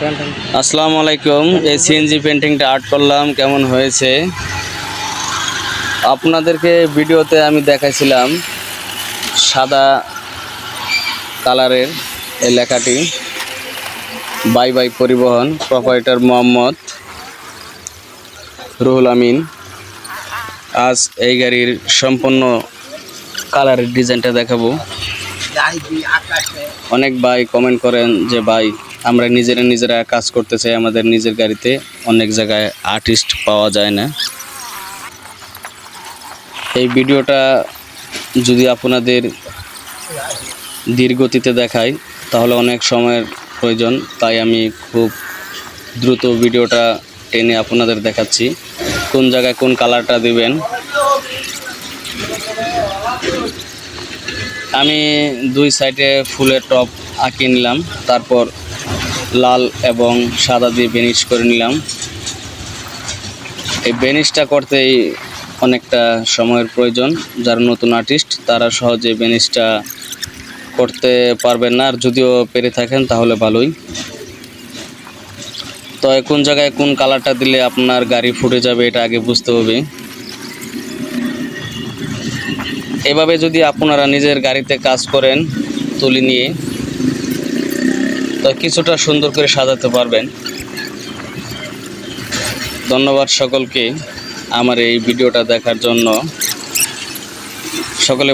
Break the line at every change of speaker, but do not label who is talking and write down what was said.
আসসালামু আলাইকুম। এই সিএনজি পেন্টিংটা আর্ট করলাম, কেমন হয়েছে? আপনাদেরকে ভিডিওতে আমি দেখাইছিলাম সাদা কালারের এই লেখাটি, বাই বাই পরিবহন, প্রোপাইটার মোহাম্মদ রুহুল আমিন। আজ এই গাড়ির সম্পূর্ণ কালারের ডিজাইনটা দেখাবো। অনেক ভাই কমেন্ট করেন যে ভাই আমরা নিজেরা কাজ করতে চাই, আমাদের নিজের গাড়িতে অনেক জায়গায় আর্টিস্ট পাওয়া যায় না। এই ভিডিওটা যদি আপনাদের ধীরগতিতে দেখাই তাহলে অনেক সময়ের প্রয়োজন, তাই আমি খুব দ্রুত ভিডিওটা টেনে আপনাদের দেখাচ্ছি কোন জায়গায় কোন কালারটা দিবেন। আমি দুই সাইডে ফুলের টপ আঁকিয়ে নিলাম, তারপর লাল এবং সাদা দিয়ে বেনিশ করে নিলাম। এই বেনিশটা করতেই অনেকটা সময়ের প্রয়োজন, যারা নতুন আর্টিস্ট তারা সহজে বেনিশটা করতে পারবেন না, আর যদিও পেরে থাকেন তাহলে ভালোই। তো কোন জায়গায় কোন কালারটা দিলে আপনার গাড়ি ফুটে যাবে এটা আগে বুঝতে হবে। এভাবে যদি আপনারা নিজের গাড়িতে কাজ করেন তুলি নিয়ে, তো কিছুটা সুন্দর করে সাজাতে পারবেন। ধন্যবাদ সকলকে আমার এই ভিডিওটা দেখার জন্য। সকলে